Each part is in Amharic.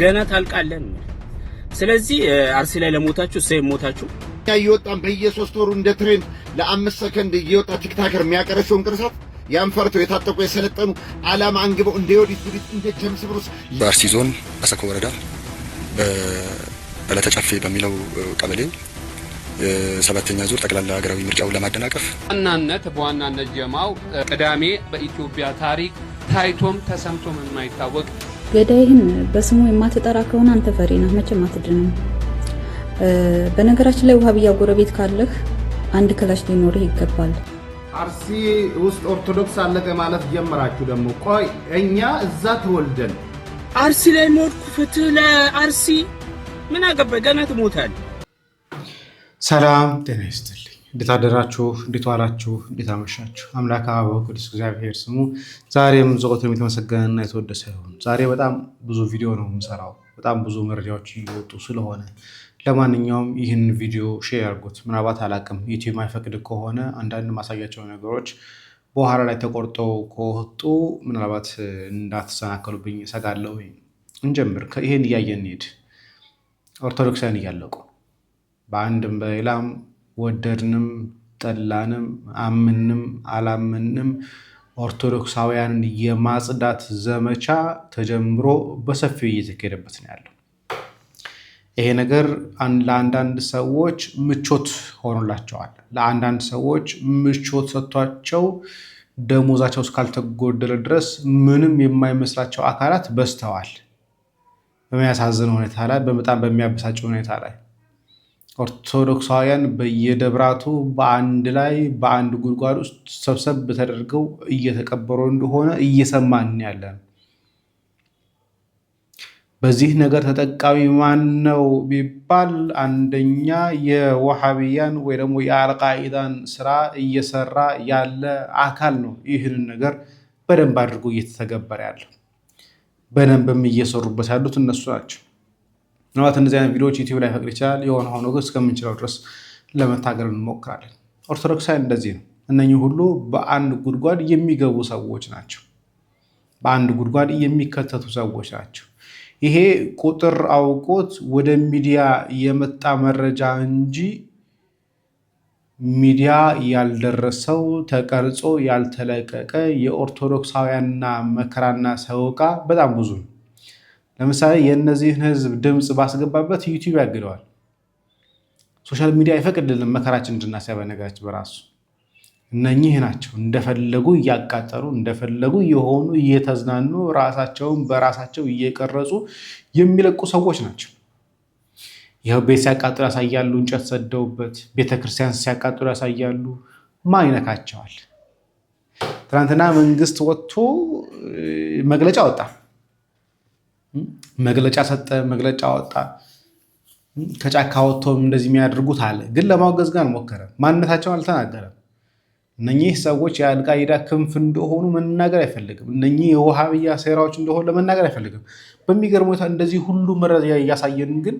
ገና ታልቃለን። ስለዚህ አርሲ ላይ ለሞታችሁ ሰይ ሞታችሁ ያይወጣን በየ3 ወሩ እንደ ትሬንድ ለ5 ሰከንድ እየወጣ ቲክታከር የሚያቀርሽውን ቅርሳት ያንፈርተው የታጠቁ የሰለጠኑ ዓላማ አንግበው እንደ ዮዲት ጉዲት እንደ ጀምስ ብሩስ በአርሲ ዞን አሰኮ ወረዳ በለተጨፌ በሚለው ቀበሌ ሰባተኛ ዙር ጠቅላላ ሀገራዊ ምርጫውን ለማደናቀፍ በዋናነት ጀማው ቅዳሜ በኢትዮጵያ ታሪክ ታይቶም ተሰምቶም የማይታወቅ ገዳይህን በስሙ የማትጠራ ከሆነ አንተ ፈሪ ነህ፣ መቼም አትድንም። በነገራችን ላይ ውሃብያ ጎረቤት ካለህ አንድ ክላሽ ሊኖርህ ይገባል። አርሲ ውስጥ ኦርቶዶክስ አለቀ ማለት ጀመራችሁ ደግሞ። ቆይ እኛ እዛ ተወልደን አርሲ ላይ ሞትኩ ፍትህ ለአርሲ ምን አገባ? ገና ትሞታለህ። ሰላም ጤና ይስጥልኝ። እንዴት አደራችሁ? እንዴት ዋላችሁ? እንዴት አመሻችሁ? አምላክ አበው ቅዱስ እግዚአብሔር ስሙ ዛሬም ዘወትርም የተመሰገነና የተወደሰ ይሁን። ዛሬ በጣም ብዙ ቪዲዮ ነው የምሰራው፣ በጣም ብዙ መረጃዎች እየወጡ ስለሆነ ለማንኛውም ይህን ቪዲዮ ሼር አድርጉት። ምናልባት አላቅም ዩቲዩብ ማይፈቅድ ከሆነ አንዳንድ ማሳያቸው ነገሮች በኋላ ላይ ተቆርጠው ከወጡ ምናልባት እንዳትሰናከሉብኝ እሰጋለሁ። እንጀምር። ይሄን እያየን እንሂድ። ኦርቶዶክሳውያን እያለቁ በአንድም በሌላም ወደድንም ጠላንም አምንም አላምንም ኦርቶዶክሳውያንን የማጽዳት ዘመቻ ተጀምሮ በሰፊው እየተካሄደበት ነው ያለው። ይሄ ነገር ለአንዳንድ ሰዎች ምቾት ሆኖላቸዋል። ለአንዳንድ ሰዎች ምቾት ሰጥቷቸው ደሞዛቸው እስካልተጎደለ ድረስ ምንም የማይመስላቸው አካላት በዝተዋል። በሚያሳዝን ሁኔታ ላይ፣ በጣም በሚያበሳጭ ሁኔታ ላይ ኦርቶዶክሳውያን በየደብራቱ በአንድ ላይ በአንድ ጉድጓድ ውስጥ ሰብሰብ ተደርገው እየተቀበሩ እንደሆነ እየሰማን ያለን። በዚህ ነገር ተጠቃሚ ማን ነው ቢባል አንደኛ የወሃቢያን ወይ ደግሞ የአልቃኢዳን ስራ እየሰራ ያለ አካል ነው። ይህንን ነገር በደንብ አድርጎ እየተተገበረ ያለው በደንብም እየሰሩበት ያሉት እነሱ ናቸው። ምናልባት እነዚህ አይነት ቪዲዮዎች ዩቲዩብ ላይ ፈቅድ ይችላል። የሆነ ሆኖ ግን እስከምንችለው ድረስ ለመታገል እንሞክራለን። ኦርቶዶክሳውያን እንደዚህ ነው። እነኚህ ሁሉ በአንድ ጉድጓድ የሚገቡ ሰዎች ናቸው። በአንድ ጉድጓድ የሚከተቱ ሰዎች ናቸው። ይሄ ቁጥር አውቆት ወደ ሚዲያ የመጣ መረጃ እንጂ ሚዲያ ያልደረሰው ተቀርጾ ያልተለቀቀ የኦርቶዶክሳውያንና መከራና ሰቆቃ በጣም ብዙ ነው። ለምሳሌ የእነዚህን ህዝብ ድምፅ ባስገባበት ዩቲዩብ ያግደዋል። ሶሻል ሚዲያ አይፈቅድልንም መከራችን እንድናሳይ። በነገራችን በራሱ እነኚህ ናቸው እንደፈለጉ እያቃጠሉ እንደፈለጉ የሆኑ እየተዝናኑ ራሳቸውን በራሳቸው እየቀረጹ የሚለቁ ሰዎች ናቸው። ይኸው ቤት ሲያቃጥሉ ያሳያሉ፣ እንጨት ሰደውበት ቤተክርስቲያን ሲያቃጥሉ ያሳያሉ። ማን ይነካቸዋል? ትናንትና መንግስት ወጥቶ መግለጫ ወጣ፣ መግለጫ ሰጠ፣ መግለጫ ወጣ። ከጫካ ወጥቶም እንደዚህ የሚያደርጉት አለ፣ ግን ለማውገዝ ጋር አልሞከረም። ማንነታቸውን አልተናገረም። እነኚህ ሰዎች የአልቃይዳ ክንፍ እንደሆኑ መናገር አይፈልግም። እነኚህ የውሃብያ ሴራዎች እንደሆኑ ለመናገር አይፈልግም። በሚገርም ሁኔታ እንደዚህ ሁሉ መረጃ እያሳየን ግን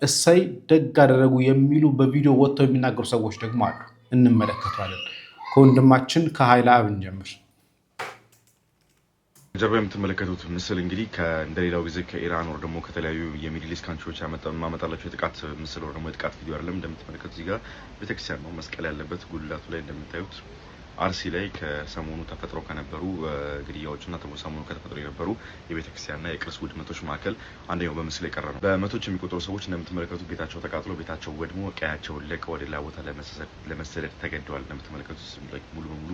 እሰይ ደግ አደረጉ የሚሉ በቪዲዮ ወጥተው የሚናገሩ ሰዎች ደግሞ አሉ። እንመለከተዋለን። ከወንድማችን ከኃይለ አብ እንጀምር። ጀርባ የምትመለከቱት ምስል እንግዲህ እንደሌላው ጊዜ ከኢራን ወር ደግሞ ከተለያዩ የሚድል ኢስት ካንትሪዎች ማመጣላቸው የጥቃት ምስል ወር ደግሞ የጥቃት ቪዲዮ አይደለም። እንደምትመለከቱት እዚህ ጋር ቤተክርስቲያን ነው፣ መስቀል ያለበት ጉልላቱ ላይ እንደምታዩት አርሲ ላይ ከሰሞኑ ተፈጥሮ ከነበሩ ግድያዎችና ሰሞኑ ከተፈጥሮ የነበሩ የቤተክርስቲያንና የቅርስ ውድመቶች መካከል አንደኛው በምስል የቀረ ነው። በመቶች የሚቆጠሩ ሰዎች እንደምትመለከቱት ቤታቸው ተቃጥሎ ቤታቸው ወድሞ ቀያቸውን ለቀው ወደ ሌላ ቦታ ለመሰደድ ተገደዋል። እንደምትመለከቱት ሙሉ በሙሉ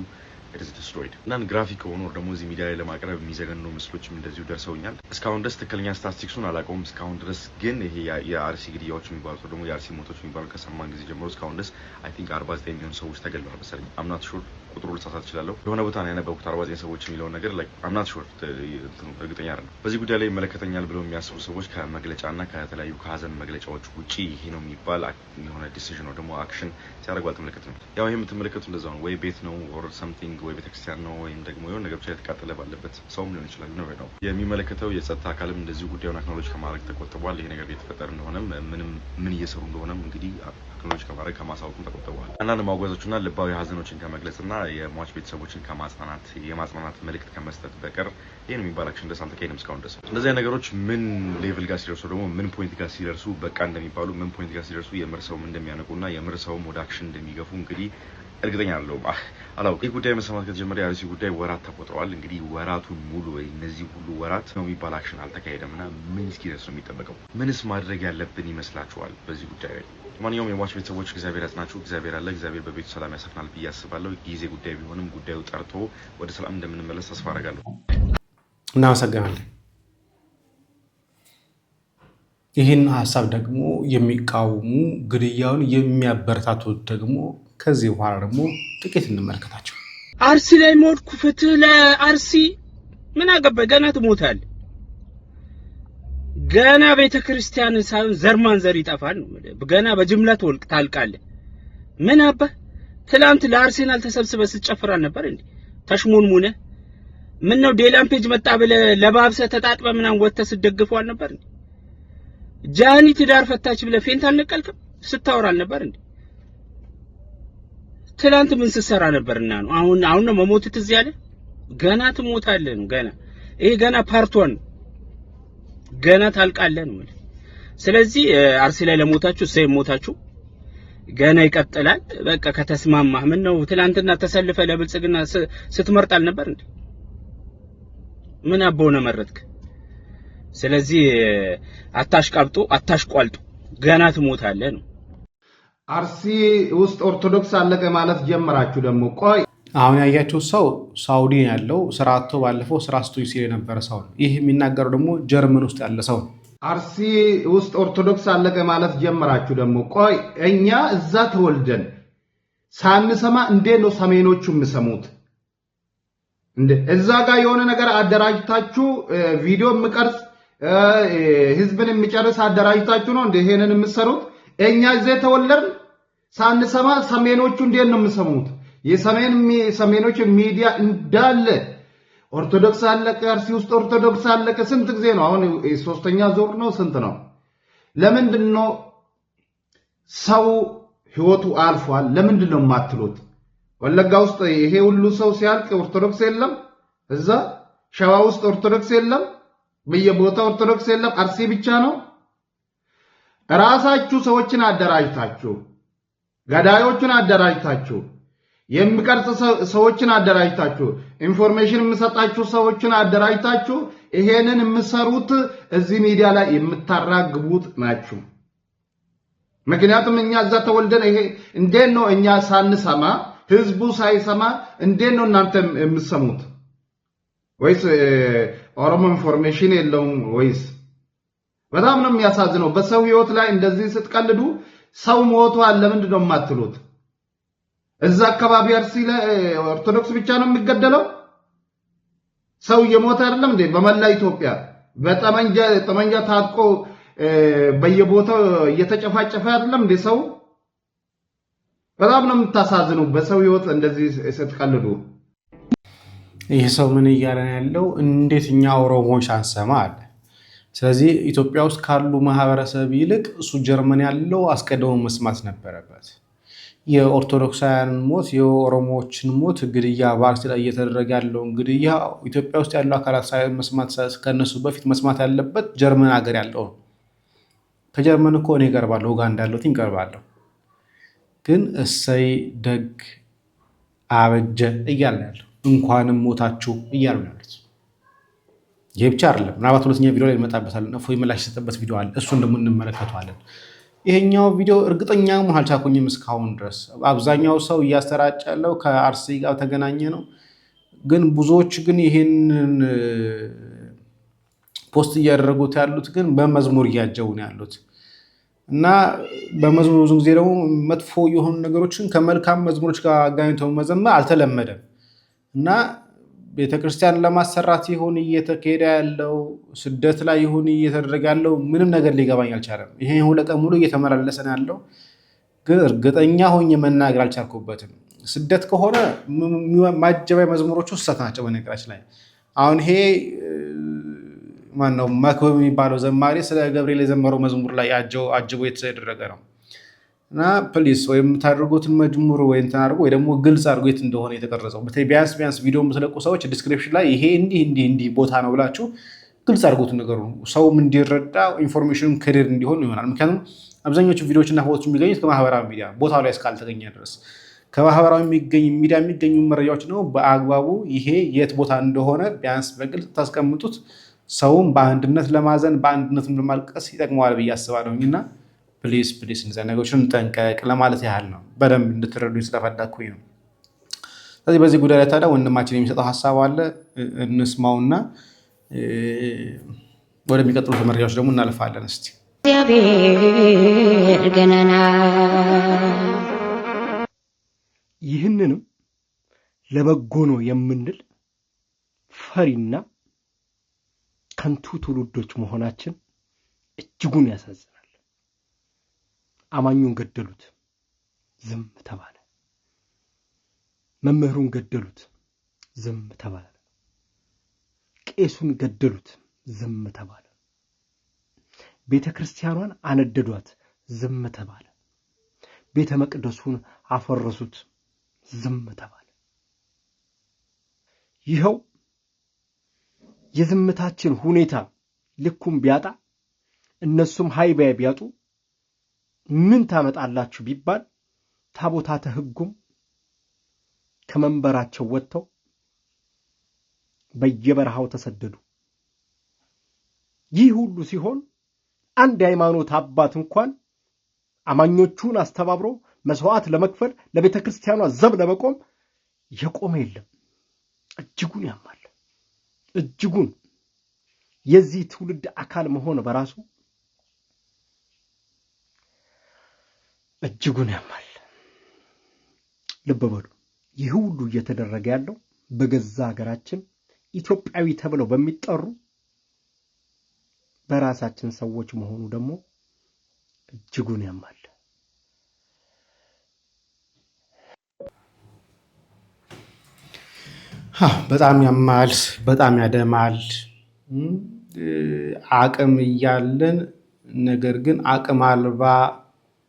destroyed እና ግራፊክ ከሆኑ ደግሞ እዚህ ሚዲያ ላይ ለማቅረብ የሚዘገኑ ምስሎችም እንደዚሁ ደርሰውኛል። እስካሁን ድረስ ትክክለኛ ስታቲስቲክሱን አላውቀውም። እስካሁን ድረስ ግን ይሄ የአርሲ ግድያዎች የሚባሉት ደግሞ የአርሲ ሞቶች የሚባሉ ከሰማን ጊዜ ጀምሮ እስካሁን ድረስ አይ ቲንክ 49 የሚሆኑ ሰዎች ተገድለዋል መሰለኝ። አምናት ሹር ቁጥሩ ልሳሳት እችላለሁ። የሆነ ቦታ ነው ያነበብኩት 49 ሰዎች የሚለውን ነገር ላይ አምናት ሹር እርግጠኛ አይደለም። በዚህ ጉዳይ ላይ ይመለከተኛል ብለው የሚያስቡ ሰዎች ከመግለጫና ከተለያዩ ከሀዘን መግለጫዎች ውጪ ይሄ ነው የሚባል የሆነ ዲሲዥን ነው ደግሞ አክሽን ሲያደርጉ አልተመለከትንም። ያው ይሄ የምትመለከቱ እንደዛው ነው ወይ ቤት ነው ኦር ሰምቲንግ ወይ ቤተክርስቲያን ነው ወይም ደግሞ የሆነ ነገር ብቻ የተቃጠለ ባለበት ሰውም ሊሆን ይችላል ነው የሚመለከተው የጸጥታ አካልም እንደዚሁ ጉዳዩን አክኖሎጅ ከማድረግ ተቆጥቧል። ይሄ ነገር የተፈጠረ እንደሆነም ምን እየሰሩ እንደሆነም እንግዲህ አክኖሎጅ ከማድረግ ከማሳወቅም ተቆጥቧል። አንዳንድ ማጓዞችና ልባዊ ሀዘኖችን ከመግለጽና የሟች ቤተሰቦችን የማጽናናት መልእክት ከመስጠት በቀር ይሄን የሚባል አክሽን ደስ አልተካሄደም እስካሁን ድረስ። እንደዚህ ነገሮች ምን ሌቭል ጋር ሲደርሱ ደግሞ ምን ፖይንት ጋር ሲደርሱ በቃ እንደሚባሉ ምን ፖይንት ጋር ሲደርሱ የምር ሰውም እንደሚያነቁና የምር ሰውም ወደ አክሽን እንደሚገፉ እንግዲህ እርግጠኛ አይደለሁም። አላውቅም። ይህ ጉዳይ መሰማት ከተጀመረ የአርሲ ጉዳይ ወራት ተቆጥረዋል። እንግዲህ ወራቱን ሙሉ ወይ እነዚህ ሁሉ ወራት ነው የሚባል አክሽን አልተካሄደም እና ምን እስኪደርስ ነው የሚጠበቀው? ምንስ ማድረግ ያለብን ይመስላችኋል በዚህ ጉዳይ ላይ? ማንኛውም የሟች ቤተሰቦች እግዚአብሔር ያጽናችሁ። እግዚአብሔር አለ። እግዚአብሔር በቤቱ ሰላም ያሰፍናል ብዬ አስባለሁ። ጊዜ ጉዳይ ቢሆንም ጉዳዩ ጠርቶ ወደ ሰላም እንደምንመለስ ተስፋ አደርጋለሁ። እናመሰግናለን። ይህን ሀሳብ ደግሞ የሚቃወሙ ግድያውን የሚያበረታቱት ደግሞ ከዚህ በኋላ ደግሞ ጥቂት እንመለከታቸው። አርሲ ላይ ሞትኩ፣ ፍትህ ለአርሲ። ምን አገባኝ? ገና ትሞታለህ። ገና ቤተክርስቲያን ሳይሆን ዘር ይጠፋል ነው። ገና በጅምላ ታልቃለህ። ምን አባ ትላንት ለአርሴናል ተሰብስበ ስትጨፍር አልነበር እንዴ? ተሽሞንሙነ ምን ነው ዴላን ፔጅ መጣ ብለህ ለባብሰ ተጣጥበ ምናምን ወጥተህ ስትደግፈው አልነበር እንዴ? ጃኒ ትዳር ፈታች ብለህ ፌንት አልነቀልክም? ስታወራ አልነበር እንዴ? ትላንት ምን ስትሰራ ነበርና ነው? አሁን ነው መሞት ትዝ ያለ? ገና ትሞታለህ ነው። ገና ይሄ ገና ፓርት 1 ገና ታልቃለህ ነው። ስለዚህ አርሲ ላይ ለሞታችሁ ሞታችሁ ገና ይቀጥላል። በቃ ከተስማማህ ምን ነው ትላንትና ተሰልፈ ለብልጽግና ስትመርጥ አልነበር እንዴ? ምን አቦነ መረጥክ? ስለዚህ አታሽቃብጡ፣ አታሽቋልጡ። ገና ትሞታለህ ነው። አርሲ ውስጥ ኦርቶዶክስ አለቀ ማለት ጀመራችሁ ደግሞ። ቆይ አሁን ያያችሁ ሰው ሳውዲ ያለው ስራ አጥቶ ባለፈው ስራ ስቶይ ሲል የነበረ ሰው ነው። ይህ የሚናገረው ደግሞ ጀርመን ውስጥ ያለ ሰው ነው። አርሲ ውስጥ ኦርቶዶክስ አለቀ ማለት ጀመራችሁ ደግሞ። ቆይ እኛ እዛ ተወልደን ሳንሰማ እንዴት ነው ሰሜኖቹ የሚሰሙት? እንዴ እዛ ጋር የሆነ ነገር አደራጅታችሁ ቪዲዮ የሚቀርጽ ህዝብን የሚጨርስ አደራጅታችሁ ነው እንዴ ይሄንን የምትሰሩት? እኛ እዚህ ተወለድን ሳንሰማ ሰሜኖቹ እንዴት ነው የሚሰሙት? የሰሜኖች ሚዲያ እንዳለ ኦርቶዶክስ አለቀ፣ አርሲ ውስጥ ኦርቶዶክስ አለቀ። ስንት ጊዜ ነው አሁን? ሶስተኛ ዙር ነው ስንት ነው? ለምንድን ነው ሰው ህይወቱ አልፏል ለምንድን ነው የማትሉት? ወለጋ ውስጥ ይሄ ሁሉ ሰው ሲያልቅ ኦርቶዶክስ የለም? እዛ ሸዋ ውስጥ ኦርቶዶክስ የለም? በየቦታው ኦርቶዶክስ የለም? አርሲ ብቻ ነው? ራሳችሁ ሰዎችን አደራጅታችሁ ገዳዮችን አደራጅታችሁ የሚቀርጽ ሰዎችን አደራጅታችሁ ኢንፎርሜሽን የምሰጣችሁ ሰዎችን አደራጅታችሁ ይሄንን የምሰሩት እዚህ ሚዲያ ላይ የምታራግቡት ናችሁ። ምክንያቱም እኛ እዛ ተወልደን ይሄ እንዴት ነው እኛ ሳንሰማ ህዝቡ ሳይሰማ እንዴት ነው እናንተ የምትሰሙት? ወይስ ኦሮሞ ኢንፎርሜሽን የለውም ወይስ? በጣም ነው የሚያሳዝነው። በሰው ህይወት ላይ እንደዚህ ስትቀልዱ ሰው ሞቷል ለምንድን ነው የማትሉት? እዛ አካባቢ አርሲ ላይ ኦርቶዶክስ ብቻ ነው የሚገደለው? ሰው እየሞተ አይደለም እንዴ? በመላ ኢትዮጵያ በጠመንጃ ታጥቆ በየቦታው እየተጨፋጨፈ አይደለም እንዴ ሰው? በጣም ነው የምታሳዝነው በሰው ህይወት እንደዚህ ስትቀልዱ። ይህ ሰው ምን እያለ ያለው? እንዴት እኛ ኦሮሞዎች አንሰማ አለ። ስለዚህ ኢትዮጵያ ውስጥ ካሉ ማህበረሰብ ይልቅ እሱ ጀርመን ያለው አስቀድሞ መስማት ነበረበት። የኦርቶዶክሳውያን ሞት፣ የኦሮሞዎችን ሞት፣ ግድያ በአርሲ ላይ እየተደረገ ያለው ግድያ ኢትዮጵያ ውስጥ ያለው አካላት መስማት ከነሱ በፊት መስማት ያለበት ጀርመን ሀገር ያለው ነው። ከጀርመን እኮ እኔ እቀርባለሁ፣ ኡጋንዳ ያለሁት እቀርባለሁ። ግን እሰይ ደግ አበጀ እያለ ያለው እንኳንም ሞታችሁ እያሉ ያሉት። ይህ ብቻ አይደለም። ምናልባት ሁለተኛ ቪዲዮ ላይ እንመጣበታለን። እፎይ ምላሽ የሰጠበት ቪዲዮ አለ፣ እሱን ደግሞ እንመለከተዋለን። ይሄኛው ቪዲዮ እርግጠኛ መሆን አልቻልኩኝም እስካሁን ድረስ። አብዛኛው ሰው እያሰራጨ ያለው ከአርሲ ጋር ተገናኘ ነው። ግን ብዙዎች ግን ይሄንን ፖስት እያደረጉት ያሉት ግን በመዝሙር እያጀቡ ነው ያሉት እና በመዝሙር ብዙ ጊዜ ደግሞ መጥፎ የሆኑ ነገሮችን ከመልካም መዝሙሮች ጋር አጋኝተው መዘመር አልተለመደም እና ቤተክርስቲያን ለማሰራት ይሁን እየተካሄደ ያለው ስደት ላይ ይሁን እየተደረገ ያለው ምንም ነገር ሊገባኝ አልቻለም። ይሄ ሁለት ቀን ሙሉ እየተመላለሰ ነው ያለው፣ ግን እርግጠኛ ሆኜ መናገር አልቻልኩበትም። ስደት ከሆነ ማጀባይ መዝሙሮቹ ስህተት ናቸው። በነገራችን ላይ አሁን ይሄ ማነው መክብብ የሚባለው ዘማሪ ስለ ገብርኤል የዘመረው መዝሙር ላይ አጅቦ የተደረገ ነው እና ፕሊስ ወይም ታደርጉትን መዝሙር ወይ እንትን አድርጎ ወይ ደግሞ ግልጽ አድርጎ የት እንደሆነ የተቀረጸው ቢያንስ ቪዲዮ የምትለቁ ሰዎች ዲስክሪፕሽን ላይ ይሄ እንዲህ ቦታ ነው ብላችሁ ግልጽ አድርጎት ነገሩ ሰውም እንዲረዳ ኢንፎርሜሽኑም ክሊር እንዲሆን ይሆናል። ምክንያቱም አብዛኞቹ ቪዲዮዎችና ፎቶዎች የሚገኙት ከማህበራዊ ሚዲያ ቦታው ላይ እስካልተገኘ ድረስ ከማህበራዊ ሚዲያ የሚገኙ መረጃዎች ነው በአግባቡ ይሄ የት ቦታ እንደሆነ ቢያንስ በግልጽ ታስቀምጡት ሰውም በአንድነት ለማዘን በአንድነትም ለማልቀስ ይጠቅመዋል ብዬ አስባለሁኝና ፕሊስ እንደዛ ነገሮችን ጠንቀቅ ለማለት ያህል ነው። በደንብ እንድትረዱኝ ስለፈለኩኝ ነው። ስለዚህ በዚህ ጉዳይ ላይ ታዲያ ወንድማችን የሚሰጠው ሀሳብ አለ እንስማውና ወደሚቀጥሉት መረጃዎች ደግሞ እናልፋለን። እስቲ እግዚአብሔር ገናና ይህንንም ለበጎ ነው የምንል ፈሪና ከንቱ ትውልዶች መሆናችን እጅጉን ያሳዝናል። አማኙን ገደሉት፣ ዝም ተባለ። መምህሩን ገደሉት፣ ዝም ተባለ። ቄሱን ገደሉት፣ ዝም ተባለ። ቤተ ክርስቲያኗን አነደዷት፣ ዝም ተባለ። ቤተ መቅደሱን አፈረሱት፣ ዝም ተባለ። ይኸው የዝምታችን ሁኔታ ልኩም ቢያጣ እነሱም ሃይባይ ቢያጡ ምን ታመጣላችሁ ቢባል ታቦታተ ሕጉም ከመንበራቸው ወጥተው በየበረሃው ተሰደዱ። ይህ ሁሉ ሲሆን አንድ ሃይማኖት አባት እንኳን አማኞቹን አስተባብሮ መስዋዕት ለመክፈል ለቤተ ክርስቲያኗ ዘብ ለመቆም የቆመ የለም። እጅጉን ያማል። እጅጉን የዚህ ትውልድ አካል መሆን በራሱ እጅጉን ያማል። ልብ በሉ። ይህ ሁሉ እየተደረገ ያለው በገዛ ሀገራችን ኢትዮጵያዊ ተብለው በሚጠሩ በራሳችን ሰዎች መሆኑ ደግሞ እጅጉን ያማል። በጣም ያማል፣ በጣም ያደማል። አቅም እያለን ነገር ግን አቅም አልባ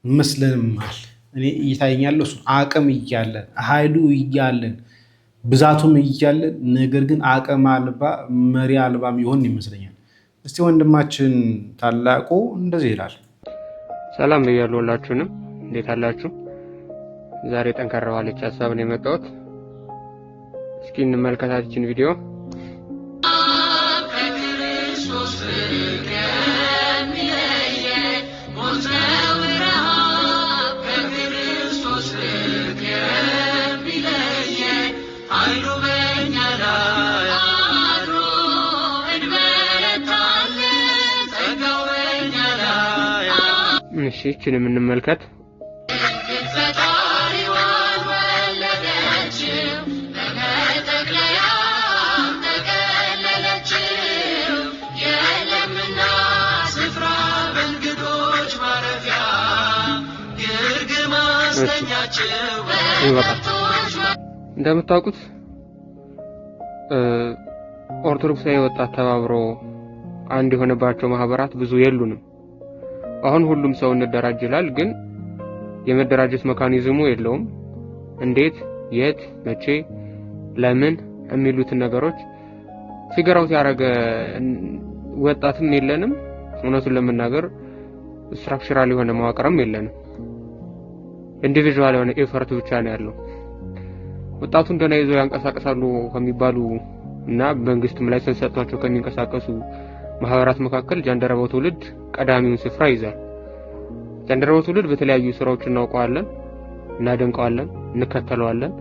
መስለንማል። እኔ እየታየኛለሁ እሱ አቅም እያለን ኃይሉ እያለን ብዛቱም እያለን ነገር ግን አቅም አልባ መሪ አልባም ይሆን ይመስለኛል። እስቲ ወንድማችን ታላቁ እንደዚህ ይላል። ሰላም ብያለሁ ሁላችሁንም፣ እንዴት አላችሁ? ዛሬ ጠንካራ ዋለች ሐሳብ ነው የመጣሁት። እስኪ እንመልከታችን ቪዲዮ። እሺ እቺንም እንመልከት። እንደምታውቁት ኦርቶዶክሳዊ ወጣት ተባብሮ አንድ የሆነባቸው ማህበራት ብዙ የሉንም። አሁን ሁሉም ሰው እንደራጅ ይላል፣ ግን የመደራጀት ሜካኒዝሙ የለውም። እንዴት፣ የት፣ መቼ፣ ለምን የሚሉት ነገሮች ፊገራው ያረገ ወጣትም የለንም። እውነቱን ለመናገር ስትራክቸራል የሆነ መዋቅርም የለንም። ኢንዲቪጁዋል የሆነ ኤፈርት ብቻ ነው ያለው። ወጣቱን ገና ይዘው ያንቀሳቀሳሉ ከሚባሉ እና መንግስትም ላይሰንስ ሰጥቷቸው ከሚንቀሳቀሱ ማህበራት መካከል ጃንደረባው ትውልድ ቀዳሚውን ስፍራ ይዛል። ጃንደረባው ትውልድ በተለያዩ ስራዎች እናውቀዋለን፣ እናደንቀዋለን፣ እንከተለዋለን።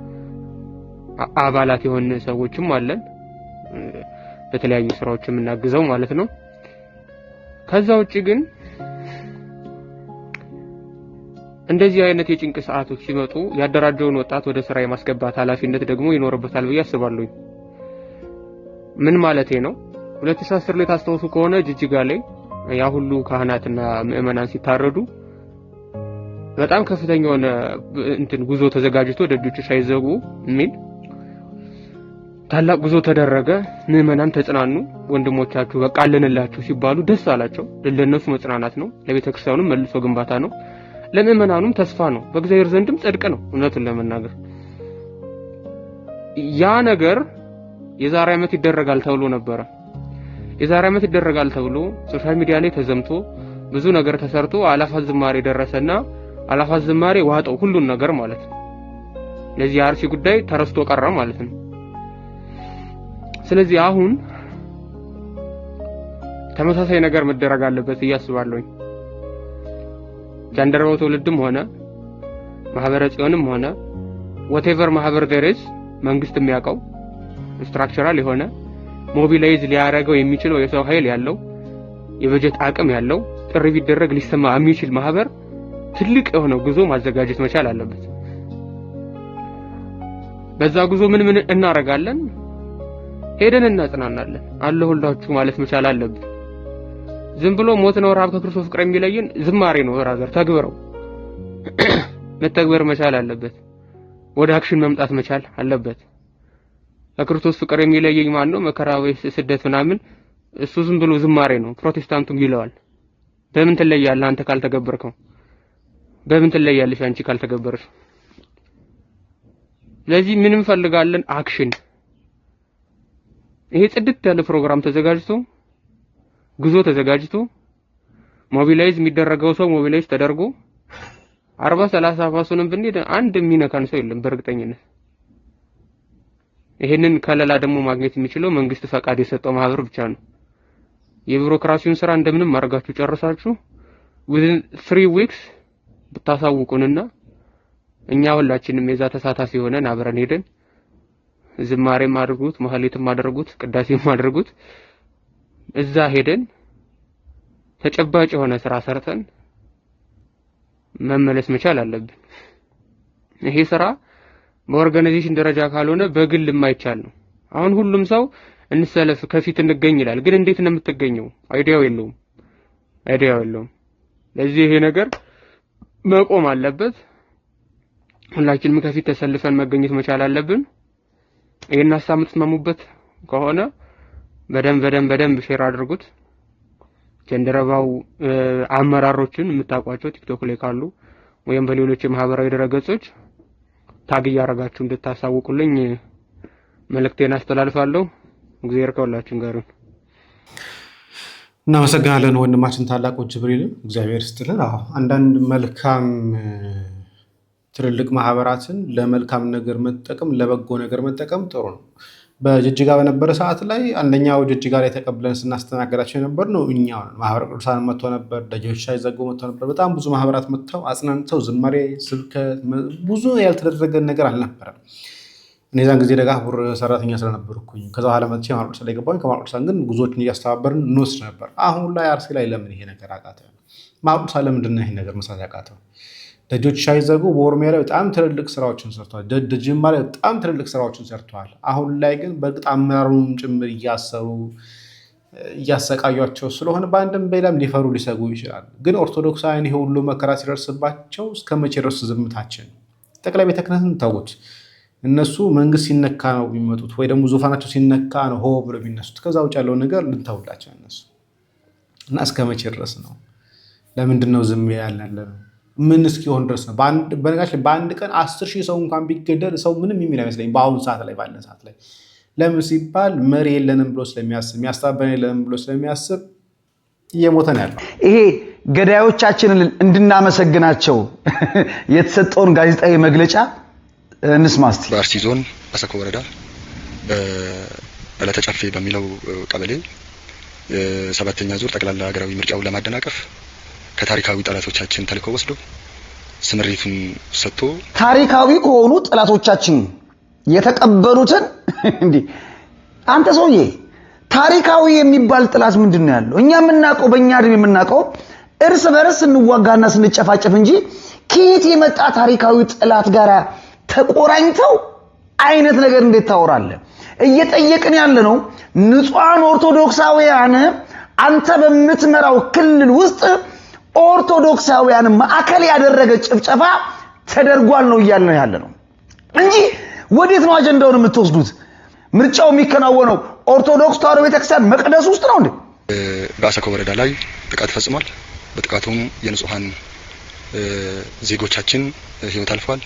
አባላት የሆነ ሰዎችም አለን፣ በተለያዩ ስራዎችም እናግዘው ማለት ነው። ከዛ ውጪ ግን እንደዚህ አይነት የጭንቅ ሰዓቶች ሲመጡ ያደራጀውን ወጣት ወደ ስራ የማስገባት ኃላፊነት ደግሞ ይኖርበታል ብዬ አስባለሁ። ምን ማለቴ ነው? 2010 ላይ ታስተውሱ ከሆነ ጅጅጋ ላይ ያ ሁሉ ካህናትና ምዕመናን ሲታረዱ በጣም ከፍተኛ የሆነ እንትን ጉዞ ተዘጋጅቶ ደጆቹ ሳይዘጉ ምን ታላቅ ጉዞ ተደረገ። ምዕመናን ተጽናኑ። ወንድሞቻችሁ በቃ አለንላችሁ ሲባሉ ደስ አላቸው። ለነሱ መጽናናት ነው፣ ለቤተክርስቲያኑም መልሶ ግንባታ ነው፣ ለምዕመናኑም ተስፋ ነው፣ በእግዚአብሔር ዘንድም ጽድቅ ነው። እውነቱን ለመናገር ያ ነገር የዛሬ ዓመት ይደረጋል ተብሎ ነበር። የዛሬ ዓመት ይደረጋል ተብሎ ሶሻል ሚዲያ ላይ ተዘምቶ ብዙ ነገር ተሰርቶ አላፋት ዝማሬ ደረሰና አላፋት ዝማሬ ዋጠው ሁሉን ነገር ማለት ነው። ለዚህ አርሲ ጉዳይ ተረስቶ ቀረ ማለት ነው። ስለዚህ አሁን ተመሳሳይ ነገር መደረግ አለበት እያስባለሁኝ። ጃንደረባው ትውልድም ሆነ ማህበረ ጽዮንም ሆነ whatever ማህበር ደረስ መንግስት የሚያውቀው ስትራክቸራል የሆነ ሞቢላይዝ ሊያረጋው የሚችለው የሰው ኃይል ያለው የበጀት አቅም ያለው ጥሪ ቢደረግ ሊሰማ የሚችል ማህበር ትልቅ የሆነ ጉዞ ማዘጋጀት መቻል አለበት። በዛ ጉዞ ምን እናረጋለን? ሄደን እናጽናናለን። አለሁላችሁ ማለት መቻል አለብን። ዝም ብሎ ሞት ነው ረሃብ ከክርስቶስ ፍቅር የሚለየን ዝማሬ ነው። ራዘር ተግብረው መተግበር መቻል አለበት። ወደ አክሽን መምጣት መቻል አለበት። ከክርስቶስ ፍቅር የሚለየኝ ማን ነው? መከራ ወይስ ስደት ምናምን እሱ ዝም ብሎ ዝማሬ ነው። ፕሮቴስታንቱም ይለዋል። በምን ትለያለህ አንተ ካልተገበርከው? በምን ትለያለሽ አንቺ ካልተገበርሽ? ስለዚህ ምን እንፈልጋለን? አክሽን። ይሄ ጽድት ያለ ፕሮግራም ተዘጋጅቶ ጉዞ ተዘጋጅቶ ሞቢላይዝ የሚደረገው ሰው ሞቢላይዝ ተደርጎ 40-30 ፋሱንም ብንሄድ አንድ የሚነካን ሰው የለም በእርግጠኝነት። ይሄንን ከለላ ደግሞ ማግኘት የሚችለው መንግስት ፈቃድ የሰጠው ማህበር ብቻ ነው። የቢሮክራሲውን ስራ እንደምንም አድርጋችሁ ጨርሳችሁ within 3 weeks ብታሳውቁንና እኛ ሁላችንም የዛ ተሳታፊ ሆነን አብረን ሄደን ዝማሬም አድርጉት፣ መሐሌትም አድርጉት፣ ቅዳሴም አድርጉት፣ እዛ ሄደን ተጨባጭ የሆነ ስራ ሰርተን መመለስ መቻል አለብን። ይሄ ስራ በኦርጋናይዜሽን ደረጃ ካልሆነ በግል የማይቻል ነው። አሁን ሁሉም ሰው እንሰለፍ ከፊት እንገኝ ይላል። ግን እንዴት ነው የምትገኘው? አይዲያው የለውም። ለዚህ ይሄ ነገር መቆም አለበት። ሁላችንም ከፊት ተሰልፈን መገኘት መቻል አለብን። ይሄን ሀሳብ የምትስማሙበት ከሆነ በደንብ ሼር አድርጉት። ጀንደረባው አመራሮችን የምታውቋቸው ቲክቶክ ላይ ካሉ ወይም በሌሎች ማህበራዊ ድረገጾች ታግ ያረጋችሁ እንድታሳውቁልኝ መልእክቴን አስተላልፋለሁ። እግዚአብሔር ከሁላችን ጋር ይሁን። እናመሰግናለን ወንድማችን ታላቁ ጅብሪል፣ እግዚአብሔር ይስጥልን። አንዳንድ መልካም ትልልቅ ማህበራትን ለመልካም ነገር መጠቀም ለበጎ ነገር መጠቀም ጥሩ ነው። በጅጅጋ በነበረ ሰዓት ላይ አንደኛው ጅጅጋ ላይ ተቀብለን ስናስተናገዳቸው የነበር ነው እኛው ማህበረ ቅዱሳን መጥቶ ነበር። ደጆች ሳይዘጉ መጥቶ ነበር። በጣም ብዙ ማህበራት መጥተው አጽናንተው ዝማሬ፣ ስብከት፣ ብዙ ያልተደረገ ነገር አልነበረም። እኔ ዛን ጊዜ ደጋቡር ሰራተኛ ስለነበርኩኝ ከዛ በኋላ መጥቼ ማህበረ ቅዱሳን ላይ ገባሁኝ። ከማህበረ ቅዱሳን ግን ጉዞዎችን እያስተባበርን እንወስድ ነበር። አሁን ላይ አርሲ ላይ ለምን ይሄ ነገር አቃተው? ማህበረ ቅዱሳን ለምንድን ነው ይሄ ነገር መስራት ያቃተው? ደጆች ሳይዘጉ በኦሮሚያ ላይ በጣም ትልልቅ ስራዎችን ሰርተዋል። ጅማ ላይ በጣም ትልልቅ ስራዎችን ሰርተዋል። አሁን ላይ ግን በእርግጥ አመራሩን ጭምር እያሰቃዩቸው ስለሆነ በአንድም በሌላም ሊፈሩ ሊሰጉ ይችላል። ግን ኦርቶዶክሳውያን ይሄ ሁሉ መከራ ሲደርስባቸው እስከ መቼ ድረስ ዝምታችን? ጠቅላይ ቤተ ክህነትን ተውት። እነሱ መንግስት ሲነካ ነው የሚመጡት፣ ወይ ደግሞ ዙፋናቸው ሲነካ ነው ሆ ብሎ የሚነሱት። ከዛ ውጭ ያለው ነገር ልንተውላቸው እነሱ እና እስከ መቼ ድረስ ነው? ለምንድን ነው ዝም ያለ ነው? ምን እስኪሆን ድረስ ነው? በነገራችን በአንድ ቀን 10,000 ሰው እንኳን ቢገደል ሰው ምንም የሚል አይመስለኝ። በአሁኑ ሰዓት ላይ ባለን ሰዓት ላይ ለምን ሲባል መሪ የለንም ብሎ ስለሚያስብ፣ የሚያስተባበረን የለንም ብሎ ስለሚያስብ እየሞተ ነው ያለው። ይሄ ገዳዮቻችንን እንድናመሰግናቸው የተሰጠውን ጋዜጣዊ መግለጫ እንስማ እስቲ። በአርሲ ዞን አሰኮ ወረዳ በዕለተ ጨፌ በሚለው ቀበሌ 7ኛ ዙር ጠቅላላ ሀገራዊ ምርጫውን ለማደናቀፍ ከታሪካዊ ጠላቶቻችን ተልኮ ወስዶ ስምሪቱን ሰጥቶ ታሪካዊ ከሆኑ ጠላቶቻችን የተቀበሉትን እንዴ! አንተ ሰውዬ ታሪካዊ የሚባል ጠላት ምንድነው ያለው? እኛ የምናውቀው በእኛ አይደል የምናውቀው እርስ በርስ እንዋጋና ስንጨፋጨፍ እንጂ ከየት የመጣ ታሪካዊ ጠላት ጋር ተቆራኝተው አይነት ነገር እንዴት ታወራለህ? እየጠየቅን ያለ ነው ንጹሃን ኦርቶዶክሳውያን አንተ በምትመራው ክልል ውስጥ ኦርቶዶክሳውያን ማዕከል ያደረገ ጭፍጨፋ ተደርጓል ነው እያልን ያለነው እንጂ ወዴት ነው አጀንዳውን የምትወስዱት? ምርጫው የሚከናወነው ኦርቶዶክስ ተዋሕዶ ቤተክርስቲያን መቅደስ ውስጥ ነው እንዴ? በአሰኮ ወረዳ ላይ ጥቃት ፈጽሟል። በጥቃቱም የንጹሃን ዜጎቻችን ህይወት አልፏል።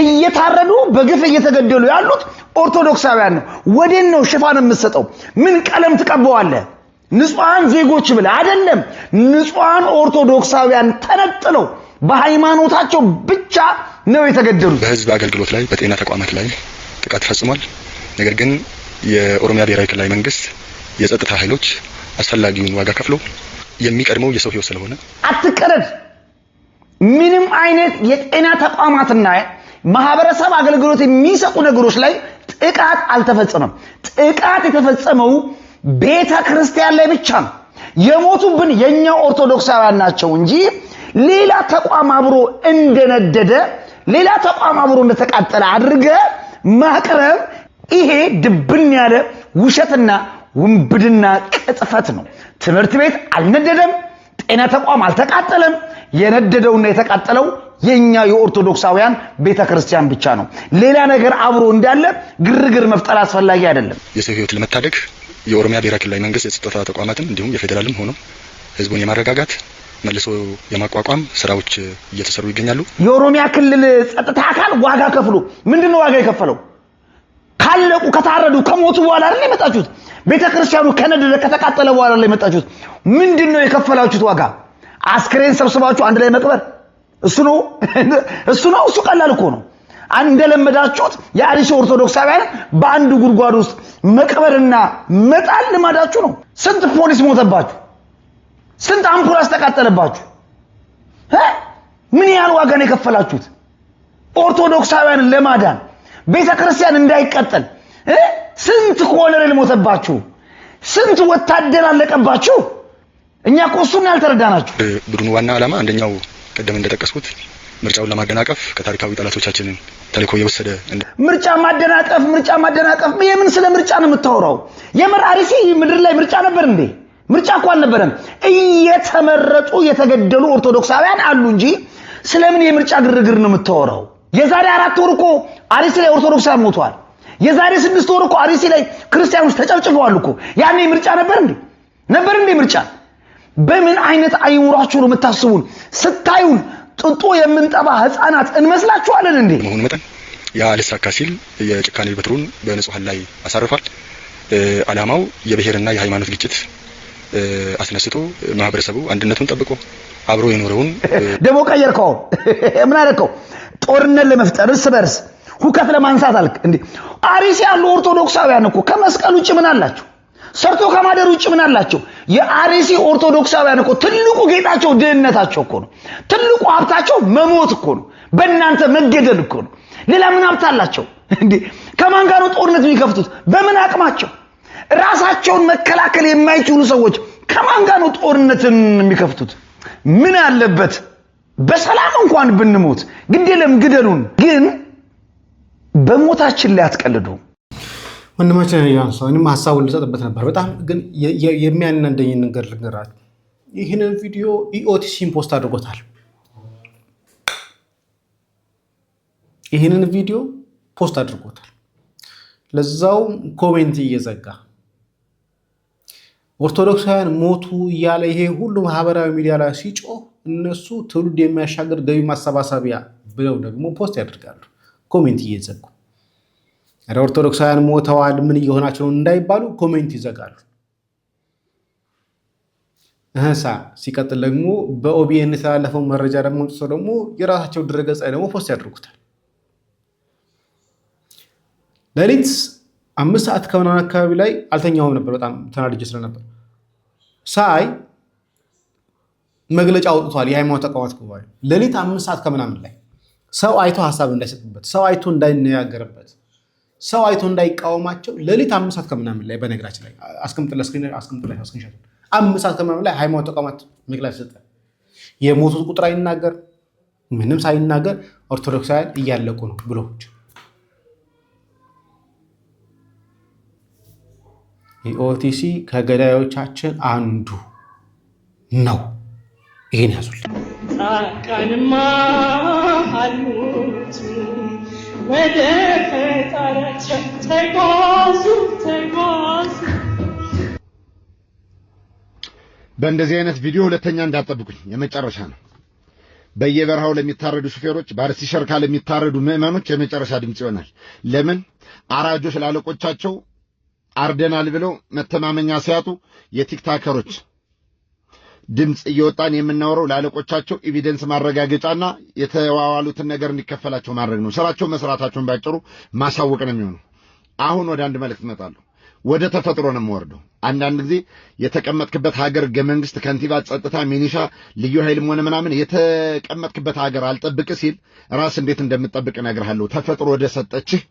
እየታረዱ በግፍ እየተገደሉ ያሉት ኦርቶዶክሳውያን ነው። ወዴት ነው ሽፋን የምትሰጠው? ምን ቀለም ትቀበዋለህ? ንጹሃን ዜጎች ብለህ አይደለም። ንጹሃን ኦርቶዶክሳውያን ተነጥለው በሃይማኖታቸው ብቻ ነው የተገደሉት። በህዝብ አገልግሎት ላይ በጤና ተቋማት ላይ ጥቃት ፈጽሟል። ነገር ግን የኦሮሚያ ብሔራዊ ክልላዊ መንግስት የጸጥታ ኃይሎች አስፈላጊውን ዋጋ ከፍሎ የሚቀድመው የሰው ህይወት ስለሆነ አትቀረድ። ምንም አይነት የጤና ተቋማትና ማህበረሰብ አገልግሎት የሚሰጡ ነገሮች ላይ ጥቃት አልተፈጸመም። ጥቃት የተፈጸመው ቤተ ክርስቲያን ላይ ብቻ ነው። የሞቱብን የኛ ኦርቶዶክሳውያን ናቸው እንጂ ሌላ ተቋም አብሮ እንደነደደ ሌላ ተቋም አብሮ እንደተቃጠለ አድርገ ማቅረብ ይሄ ድብን ያለ ውሸትና ውንብድና ቅጥፈት ነው። ትምህርት ቤት አልነደደም፣ ጤና ተቋም አልተቃጠለም። የነደደውና የተቃጠለው የኛ የኦርቶዶክሳውያን ቤተክርስቲያን ብቻ ነው። ሌላ ነገር አብሮ እንዳለ ግርግር መፍጠር አስፈላጊ አይደለም። የሰው ህይወት ለመታደግ የኦሮሚያ ብሔራዊ ክልላዊ መንግስት የጸጥታ ተቋማትን እንዲሁም የፌደራልም ሆኖ ህዝቡን የማረጋጋት መልሶ የማቋቋም ስራዎች እየተሰሩ ይገኛሉ። የኦሮሚያ ክልል ጸጥታ አካል ዋጋ ከፍሎ ምንድነው ዋጋ የከፈለው? ካለቁ ከታረዱ ከሞቱ በኋላ አይደል የመጣችሁት? ቤተክርስቲያኑ ከነደደ ከተቃጠለ በኋላ አይደል የመጣችሁት? ምንድነው የከፈላችሁት ዋጋ? አስክሬን ሰብስባችሁ አንድ ላይ መቅበር እሱ ነው። እሱ ቀላል እኮ ነው። እንደለመዳችሁት የአርሲ ኦርቶዶክሳውያን በአንድ ጉድጓድ ውስጥ መቅበርና መጣል ልማዳችሁ ነው። ስንት ፖሊስ ሞተባችሁ? ስንት አምቡላንስ ተቃጠለባችሁ? ምን ያህል ዋጋ ነው የከፈላችሁት? ኦርቶዶክሳውያንን ለማዳን ቤተክርስቲያን እንዳይቀጠል ስንት ኮሎኔል ሞተባችሁ? ስንት ወታደር አለቀባችሁ? እኛ እኮ እሱን ያልተረዳናችሁ። ቡድኑ ዋና ዓላማ አንደኛው ቀደም እንደተጠቀስኩት ምርጫውን ለማደናቀፍ ከታሪካዊ ጠላቶቻችን ተልእኮ የወሰደ ምርጫ ማደናቀፍ የምን ስለ ምርጫ ነው የምታወራው? የምር አርሲ ምድር ላይ ምርጫ ነበር እንዴ? ምርጫ እኮ አልነበረም። እየተመረጡ የተገደሉ ኦርቶዶክሳውያን አሉ እንጂ ስለምን የምርጫ ግርግር ነው የምታወራው? የዛሬ 4 ወር እኮ አርሲ ላይ ኦርቶዶክሳውያን ሞተዋል። የዛሬ 6 ወር እኮ አርሲ ላይ ክርስቲያኖች ተጨፍጭፈዋል እኮ። ያኔ ምርጫ ነበር እንዴ? ምርጫ? በምን አይነት አይሙራችሁ ነው የምታስቡን? ስታዩን ጥጦ የምንጠባ ህፃናት እንመስላችኋለን እንዴ? መሆኑ መጠን ያ አልሳካ ሲል የጭካኔ በትሩን በንጹሃን ላይ አሳርፏል። ዓላማው የብሔርና የሃይማኖት ግጭት አስነስቶ ማህበረሰቡ አንድነቱን ጠብቆ አብሮ የኖረውን ደሞ ቀየርከው። ምን አደረከው? ጦርነት ለመፍጠር እርስ በርስ ሁከት ለማንሳት አልክ እንዴ? አርሲ ያሉ ኦርቶዶክሳውያን እኮ ከመስቀል ውጭ ምን አላቸው? ሰርቶ ከማደር ውጭ ምን አላቸው? የአርሲ ኦርቶዶክሳውያን እኮ ትልቁ ጌጣቸው ድህነታቸው እኮ ነው። ትልቁ ሀብታቸው መሞት እኮ ነው። በእናንተ መገደል እኮ ነው። ሌላ ምን ሀብት አላቸው እንዴ? ከማን ጋር ነው ጦርነት የሚከፍቱት? በምን አቅማቸው? ራሳቸውን መከላከል የማይችሉ ሰዎች ከማን ጋር ነው ጦርነትን የሚከፍቱት? ምን አለበት በሰላም እንኳን ብንሞት ግዴለም ግደሉን፣ ግን በሞታችን ላይ አትቀልዱ። ወንድማችን ያንሳው እኔም ሐሳቡን ልሰጥበት ነበር። በጣም ግን የሚያናንደኝ ነገር ልንገራችሁ። ይህንን ቪዲዮ ኢኦቲሲን ፖስት አድርጎታል። ለዛው ኮሜንት እየዘጋ ኦርቶዶክሳውያን ሞቱ እያለ ይሄ ሁሉ ማህበራዊ ሚዲያ ላይ ሲጮህ እነሱ ትውልድ የሚያሻገር ገቢ ማሰባሰቢያ ብለው ደግሞ ፖስት ያደርጋሉ፣ ኮሜንት እየዘጉ። ኦርቶዶክሳውያን ሞተዋል ምን እየሆናቸው እንዳይባሉ ኮሜንት ይዘጋሉ። ሲቀጥል ደግሞ በኦቢኤን የተላለፈው መረጃ ደግሞ የራሳቸው ድረገጽ ላይ ደግሞ ፖስት ያደርጉታል። ሌሊት 5 ሰዓት ከምናምን አካባቢ ላይ አልተኛውም ነበር፣ በጣም ተናድጄ ስለነበር ሳይ መግለጫ አውጥቷል የሃይማኖት ተቋማት ጉባኤ። ሌሊት 5 ሰዓት ከምናምን ላይ ሰው አይቶ ሀሳብ እንዳይሰጥበት፣ ሰው አይቶ እንዳይነጋገርበት፣ ሰው አይቶ እንዳይቃወማቸው ሌሊት 5 ሰዓት ከምናምን ላይ በነገራችን ላይ አስቀምጥልህ ስክሪንሾት 5 ሰዓት ከምናምን ላይ ሃይማኖት ተቋማት መግለጫ ሰጠ። የሞቱት ቁጥር አይናገር ምንም ሳይናገር ኦርቶዶክሳውያን እያለቁ ነው ብሎ ኢኦቲሲ ከገዳዮቻችን አንዱ ነው። ይሄን ያዙልኝ። ጻድቃንማ አሉት ወደ ፈጣሪያቸው ተጓዙ። በእንደዚህ አይነት ቪዲዮ ሁለተኛ እንዳትጠብቁኝ፣ የመጨረሻ ነው። በየበረሃው ለሚታረዱ ሹፌሮች፣ በአርሲ ሸርካ ለሚታረዱ ምዕመኖች የመጨረሻ ድምጽ ይሆናል። ለምን አራጆች ላለቆቻቸው አርደናል ብለው መተማመኛ ሲያጡ የቲክታከሮች ድምጽ እየወጣን የምናወራው ላለቆቻቸው ኤቪደንስ ማረጋገጫና የተዋዋሉትን ነገር እንዲከፈላቸው ማድረግ ነው። ስራቸው መስራታቸውን ባጭሩ ማሳወቅ ነው የሚሆነው። አሁን ወደ አንድ መልእክት እመጣለሁ። ወደ ተፈጥሮ ነው የምወርደው። አንዳንድ ጊዜ የተቀመጥክበት ሀገር ሕገ መንግስት፣ ከንቲባ፣ ጸጥታ፣ ሚኒሻ፣ ልዩ ኃይልም ሆነ ምናምን የተቀመጥክበት ሀገር አልጠብቅ ሲል ራስ እንዴት እንደምትጠብቅ እነግርሃለሁ። ተፈጥሮ ወደ ሰጠችህ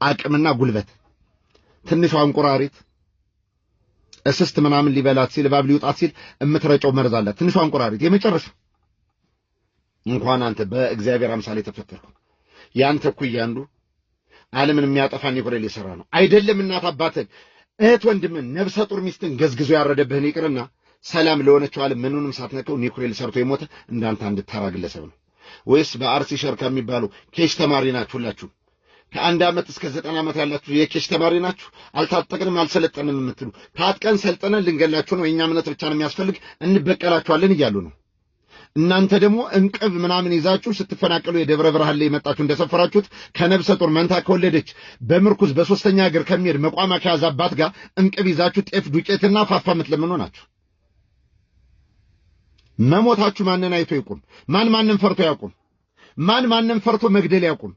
አቅምና ጉልበት ትንሿ እንቁራሪት እስስት ምናምን ሊበላት ሲል እባብ ሊውጣት ሲል እምትረጨው መርዝ አላት። ትንሿ እንቁራሪት የመጨረሻ እንኳን አንተ በእግዚአብሔር አምሳል የተፈጠርከው ያንተ እኩያ አንዱ ዓለምን የሚያጠፋ ኒውክሌር ሊሰራ ነው አይደለም። እናት አባትን፣ እህት ወንድምን፣ ነፍሰ ጡር ሚስትን ገዝግዞ ያረደብህን ይቅርና ሰላም ለሆነችው ዓለም ምኑንም ሳትነከው ኒውክሌር ሰርቶ የሞተ እንዳንተ አንድ ተራ ግለሰብ ነው። ወይስ በአርሲ ሸርካ የሚባሉ ኬሽ ተማሪ ናችሁ ሁላችሁ? ከአንድ ዓመት እስከ 90 ዓመት ያላችሁ የኬሽ ተማሪ ናችሁ? አልታጠቅንም አልሰለጠንም የምትሉ ታጥቀን ሰልጠነን ልንገላችሁ ነው፣ የኛ እምነት ብቻ ነው የሚያስፈልግ፣ እንበቀላችኋለን እያሉ ነው። እናንተ ደግሞ እንቅብ ምናምን ይዛችሁ ስትፈናቀሉ የደብረ ብርሃን ላይ መጣችሁ እንደሰፈራችሁት ከነብሰ ጡር መንታ ከወለደች በምርኩዝ በሶስተኛ ሀገር ከሚሄድ መቋማ ከያዘ አባት ጋር እንቅብ ይዛችሁ ጤፍ ዱቄትና ፋፋ የምትለምኑ ናችሁ። መሞታችሁ ማንን አይቶ ይቁም? ማንን ፈርቶ ያቁም? ማንን ፈርቶ መግደል ያቁም?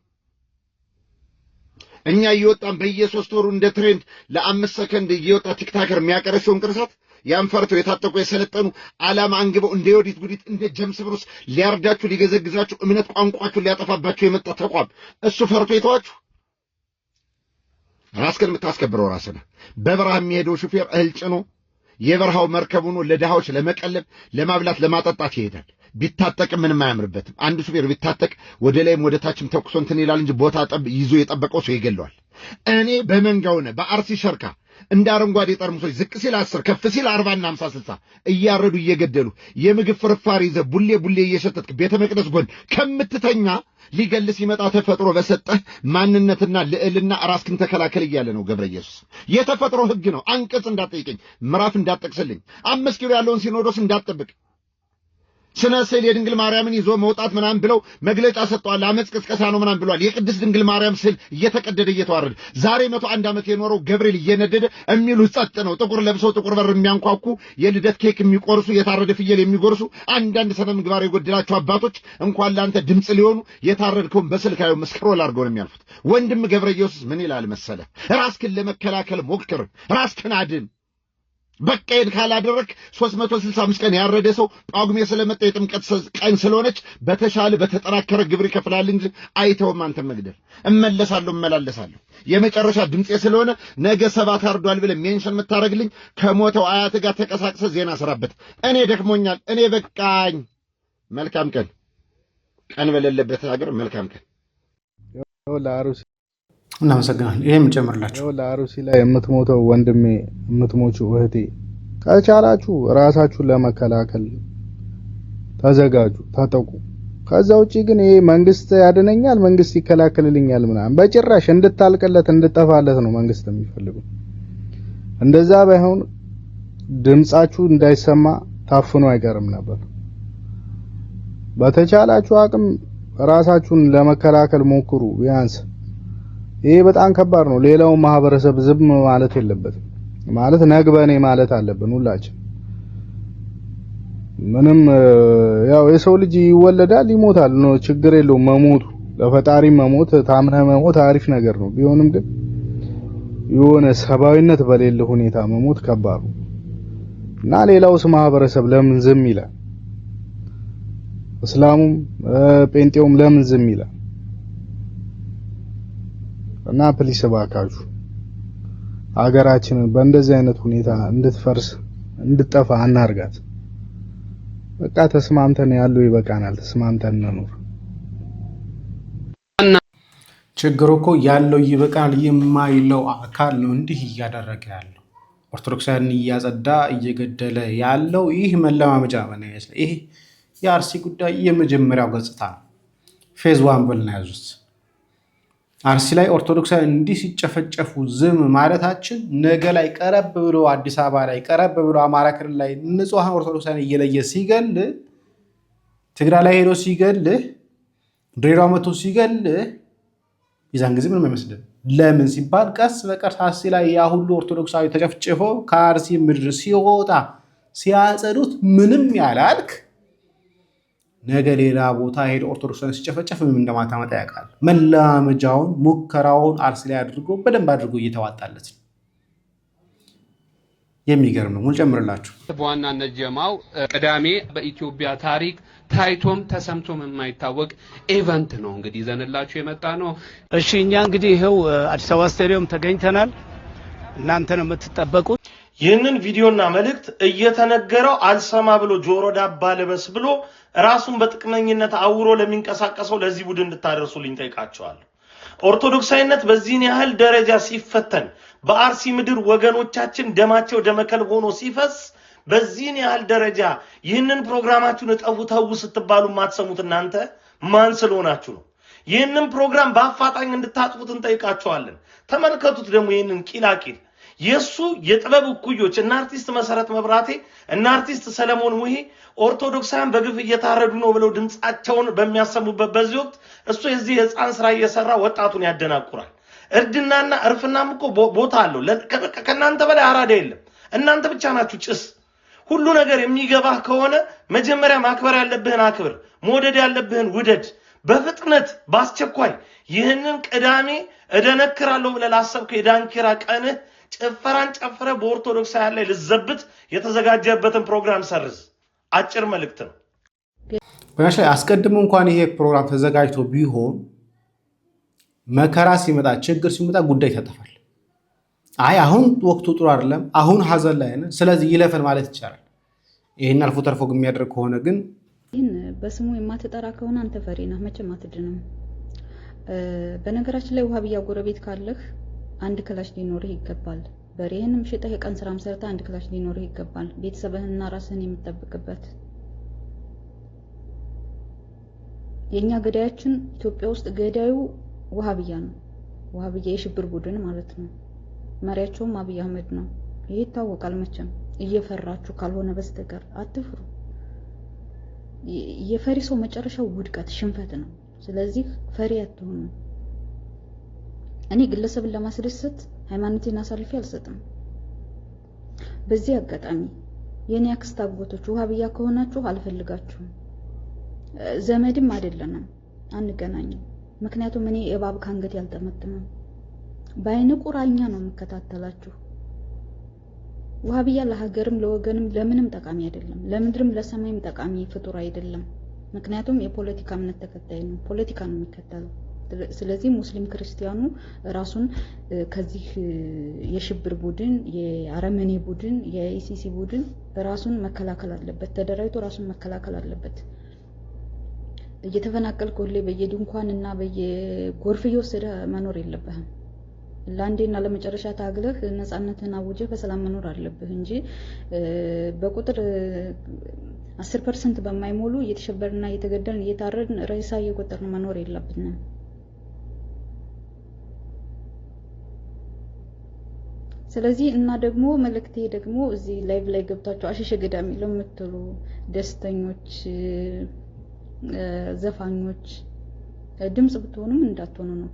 እኛ እየወጣን በየ3 ወሩ እንደ ትሬንድ ለ5 ሰከንድ እየወጣ ቲክታከር የሚያቀረሸውን ቅርሳት ያን ፈርተው የታጠቁ የሰለጠኑ ዓላማ አንግበው እንደ ዮዲት ጉዲት እንደ ጀምስ ብሩስ ሊያርዳችሁ ሊገዘግዛችሁ እምነት ቋንቋችሁ ሊያጠፋባችሁ የመጣ ተቋም እሱ ፈርቶ የተዋችሁ። ራስህን የምታስከብረው ራስህ ነህ። በበረሃ የሚሄደው ሹፌር እህል ጭኖ የበረሃው መርከብ ሆኖ ለድሃዎች ለመቀለብ ለማብላት ለማጠጣት ይሄዳል። ቢታጠቅ ምንም አያምርበትም። አንድ ሹፌር ቢታጠቅ ወደ ላይም ወደ ታችም ተኩሶ እንትን ይላል እንጂ ቦታ ይዞ የጠበቀው ሰው ይገለዋል። እኔ በመንጋውነ በአርሲ ሸርካ እንደ አረንጓዴ ጠርሙሶች ዝቅ ሲል 10 ከፍ ሲል 40 እና 50 60 እያረዱ እየገደሉ የምግብ ፍርፋሪ ይዘህ ቡሌ እየሸተትክ ቤተ መቅደስ ጎን ከምትተኛ ሊገል ሲመጣ ተፈጥሮ በሰጠህ ማንነትና ልዕልና ራስክን ተከላከል እያለ ነው ገብረ ኢየሱስ። የተፈጥሮ ሕግ ነው። አንቀጽ እንዳትጠይቀኝ፣ ምዕራፍ እንዳትጠቅስልኝ፣ 5 ኪሎ ያለውን ሲኖዶስ እንዳትጠብቅ፣ ስነ ስዕል የድንግል ማርያምን ይዞ መውጣት ምናምን ብለው መግለጫ ሰጥተዋል። አመጽ ቅስቀሳ ነው ምናምን ብለዋል። የቅድስት ድንግል ማርያም ስዕል እየተቀደደ እየተዋረደ ዛሬ 101 ዓመት የኖረው ገብርኤል እየነደደ የሚሉ ጸጥ ነው። ጥቁር ለብሰው ጥቁር በር የሚያንኳኩ የልደት ኬክ የሚቆርሱ የታረደ ፍየል የሚጎርሱ አንዳንድ ስነ ምግባር የጎደላቸው አባቶች እንኳን ለአንተ ድምፅ ሊሆኑ የታረድከውን በስልካዩ መስክሮል አድርገው ነው የሚያልፉት። ወንድም ገብረ ኢየሱስ ምን ይላል መሰለ? ራስክን ለመከላከል ሞክር፣ ራስክን አድን። በቀይን ካላደረክ 365 ቀን ያረደ ሰው ጳጉሜ ስለመጣ የጥምቀት ቀን ስለሆነች በተሻለ በተጠናከረ ግብር ይከፍላል እንጂ አይተውም አንተ መግደል። እመላለሳለሁ የመጨረሻ ድምጼ ስለሆነ ነገ 7 አርዷል ብለህ ሜንሽን የምታረግልኝ ከሞተው አያት ጋር ተቀሳቅሰ ዜና ሰራበት። እኔ ደክሞኛል፣ እኔ በቃኝ። መልካም ቀን በሌለበት ሀገር መልካም ቀን። እናመሰግናለን። ይሄም ጨምርላችሁ ለአሩሲ ላይ የምትሞተው ወንድሜ፣ የምትሞቹ እህቴ ከቻላችሁ ራሳችሁን ለመከላከል ተዘጋጁ፣ ታጠቁ። ከዛ ውጪ ግን ይሄ መንግስት ያድነኛል፣ መንግስት ይከላከልልኛል ምናምን በጭራሽ እንድታልቅለት እንድጠፋለት ነው መንግስት የሚፈልገው። እንደዛ ባይሆን ድምጻችሁ እንዳይሰማ ታፍኖ አይቀርም ነበር። በተቻላችሁ አቅም ራሳችሁን ለመከላከል ሞክሩ ቢያንስ። ይሄ በጣም ከባድ ነው። ሌላው ማህበረሰብ ዝም ማለት የለበትም። ማለት ነግበኔ ማለት አለብን ሁላችን። ምንም ያው የሰው ልጅ ይወለዳል ይሞታል ነው፣ ችግር የለውም መሞቱ። ለፈጣሪ መሞት ታምነህ መሞት አሪፍ ነገር ነው። ቢሆንም ግን የሆነ ሰብአዊነት በሌለ ሁኔታ መሞት ከባድ ነው እና ሌላውስ ማህበረሰብ ለምን ዝም ይላል? እስላሙም ጴንጤውም ለምን ዝም ይላል? እና ፕሊስ እባካችሁ ሀገራችንን በእንደዚህ አይነት ሁኔታ እንድትፈርስ እንድትጠፋ አናርጋት። በቃ ተስማምተን ያለው ይበቃናል። ተስማምተን እንኑር። ችግሩ እኮ ያለው ይበቃናል የማይለው አካል ነው እንዲህ እያደረገ ያለው። ኦርቶዶክሳውያን እያጸዳ እየገደለ ያለው ይህ መለማመጃ ይህ የአርሲ ጉዳይ የመጀመሪያው ገጽታ ነው። ፌዝ 1 ብለን ያዙት። አርሲ ላይ ኦርቶዶክሳዊ እንዲህ ሲጨፈጨፉ ዝም ማለታችን ነገ ላይ ቀረብ ብሎ አዲስ አበባ ላይ ቀረብ ብሎ አማራ ክልል ላይ ንጹሃን ኦርቶዶክሳውያን እየለየ ሲገል፣ ትግራይ ላይ ሄዶ ሲገል፣ ድሬዳዋ መቶ ሲገል የዛን ጊዜ ምንም አይመስልም። ለምን ሲባል ቀስ በቀስ አርሲ ላይ ያ ሁሉ ኦርቶዶክሳዊ ተጨፍጭፎ ከአርሲ ምድር ሲወጣ ሲያጸዱት ምንም ያላልክ ነገ ሌላ ቦታ ሄዶ ኦርቶዶክሳዊ ሲጨፈጨፍ ምን እንደማታመጣ ያውቃል። መላመጃውን ሙከራውን አርሲ ላይ አድርጎ በደንብ አድርጎ እየተዋጣለት ነው። የሚገርም ነው። ሙሉ ጨምርላችሁ። በዋናነት ጀማው ቅዳሜ በኢትዮጵያ ታሪክ ታይቶም ተሰምቶም የማይታወቅ ኢቨንት ነው እንግዲህ ይዘንላችሁ የመጣ ነው። እሺ እኛ እንግዲህ ይሄው አዲስ አበባ ስታዲየም ተገኝተናል። እናንተ ነው የምትጠበቁት። ይህንን ቪዲዮና መልእክት እየተነገረው አልሰማ ብሎ ጆሮ ዳባ ልበስ ብሎ ራሱን በጥቅመኝነት አውሮ ለሚንቀሳቀሰው ለዚህ ቡድን እንድታደርሱልኝ ጠይቃቸዋለሁ። ኦርቶዶክሳዊነት በዚህን ያህል ደረጃ ሲፈተን፣ በአርሲ ምድር ወገኖቻችን ደማቸው ደመከል ሆኖ ሲፈስ በዚህን ያህል ደረጃ ይህንን ፕሮግራማችሁን እጠውተው ስትባሉ ማትሰሙት እናንተ ማን ስለሆናችሁ ነው? ይህንን ፕሮግራም በአፋጣኝ እንድታጥፉት እንጠይቃቸዋለን። ተመልከቱት ደግሞ ይህንን ቂላቂል የሱ የጥበብ እኩዮች እና አርቲስት መሰረት መብራቴ እና አርቲስት ሰለሞን ሙሄ ኦርቶዶክሳውያን በግፍ እየታረዱ ነው ብለው ድምጻቸውን በሚያሰሙበት በዚህ ወቅት እሱ የዚህ የህፃን ስራ እየሰራ ወጣቱን ያደናቁራል። እርድናና እርፍናም እኮ ቦታ አለው። ከእናንተ በላይ አራዳ የለም። እናንተ ብቻ ናችሁ ጭስ። ሁሉ ነገር የሚገባህ ከሆነ መጀመሪያ ማክበር ያለብህን አክብር፣ መውደድ ያለብህን ውደድ። በፍጥነት በአስቸኳይ ይህንን ቅዳሜ እደነክራለሁ ብለህ ላሰብከው የዳንኪራ ቀንህ ጭፈራን ጨፍረ በኦርቶዶክሳውያን ላይ ልዘብት የተዘጋጀበትን ፕሮግራም ሰርዝ። አጭር መልእክት ነው። በመሻ አስቀድሞ እንኳን ይሄ ፕሮግራም ተዘጋጅቶ ቢሆን መከራ ሲመጣ ችግር ሲመጣ ጉዳይ ተጠፋል። አይ አሁን ወቅቱ ጥሩ አይደለም፣ አሁን ሀዘን ላይ ነን፣ ስለዚህ ይለፈን ማለት ይቻላል። ይሄን አልፎ ተርፎ የሚያደርግ ከሆነ ግን ይህን በስሙ የማትጠራ ከሆነ አንተ ፈሪ ነህ፣ መቼም አትድንም። በነገራችን ላይ ውሃብያ ጎረቤት ካለህ አንድ ክላሽ ሊኖርህ ይገባል። በሬህንም ሽጠህ የቀን ስራም ሰርተህ አንድ ክላሽ ሊኖርህ ይገባል። ቤተሰብህንና ራስህን የምትጠብቅበት። የኛ ገዳያችን ኢትዮጵያ ውስጥ ገዳዩ ውሃብያ ነው። ውሃብያ የሽብር ቡድን ማለት ነው። መሪያቸውም አብይ አህመድ ነው። ይሄ ይታወቃል። መቼም እየፈራችሁ ካልሆነ በስተቀር አትፍሩ። የፈሪ ሰው መጨረሻው ውድቀት፣ ሽንፈት ነው። ስለዚህ ፈሪ አትሁኑ። እኔ ግለሰብን ለማስደሰት ሃይማኖቴን አሳልፌ አልሰጥም። በዚህ አጋጣሚ የኔ አክስት አጎቶች ውሃብያ ከሆናችሁ አልፈልጋችሁም። ዘመድም አይደለንም፣ አንገናኝም። ምክንያቱም እኔ እባብ ካንገት ያልጠመጥመም በአይነ ቁራኛ ነው የምከታተላችሁ። ውሃብያ ለሀገርም ለወገንም ለምንም ጠቃሚ አይደለም። ለምድርም ለሰማይም ጠቃሚ ፍጡር አይደለም። ምክንያቱም የፖለቲካ እምነት ተከታይ ነው፣ ፖለቲካ ነው የሚከተለው። ስለዚህ ሙስሊም ክርስቲያኑ ራሱን ከዚህ የሽብር ቡድን፣ የአረመኔ ቡድን፣ የኢሲሲ ቡድን ራሱን መከላከል አለበት። ተደራጅቶ ራሱን መከላከል አለበት። እየተፈናቀልክ ሁሌ በየድንኳን እና በየጎርፍ እየወሰደ መኖር የለብህም። ለአንዴና ለመጨረሻ ታግለህ ነፃነትን አውጀህ በሰላም መኖር አለብህ እንጂ በቁጥር 10% በማይሞሉ እየተሸበርና እየተገደልን እየታረድን ሬሳ እየቆጠርን መኖር የለብንም። ስለዚህ እና ደግሞ መልእክቴ ደግሞ እዚህ ላይቭ ላይ ገብታችሁ አሸሸ ገዳሚ ለምትሉ ደስተኞች ዘፋኞች ድምጽ ብትሆኑም እንዳትሆኑ ነው።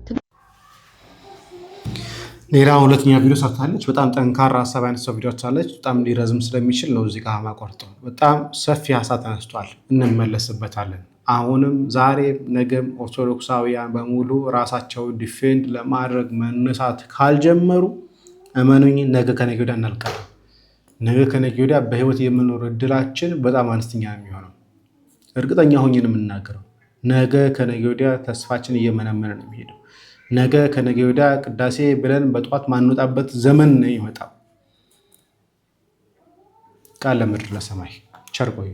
ሌላ ሁለተኛ ቪዲዮ ሰርታለች። በጣም ጠንካራ ሀሳብ ያነሳው ቪዲዮች አለች። በጣም ሊረዝም ስለሚችል ነው እዚህ ጋር ማቆርጠው። በጣም ሰፊ ሀሳብ ተነስቷል፣ እንመለስበታለን። አሁንም ዛሬም ነገም ኦርቶዶክሳውያን በሙሉ ራሳቸውን ዲፌንድ ለማድረግ መነሳት ካልጀመሩ እመኑኝ ነገ ከነገ ወዲያ እናልቃለን። ነገ ከነገ ወዲያ በህይወት የመኖር እድላችን በጣም አነስተኛ ነው የሚሆነው። እርግጠኛ ሆኜ ነው የምናገረው። ነገ ከነገ ወዲያ ተስፋችን እየመነመነ ነው የሚሄደው። ነገ ከነገ ወዲያ ቅዳሴ ብለን በጧት ማንወጣበት ዘመን ነው ይመጣው። ቃል ለምድር ለሰማይ ቸር ቆዩ።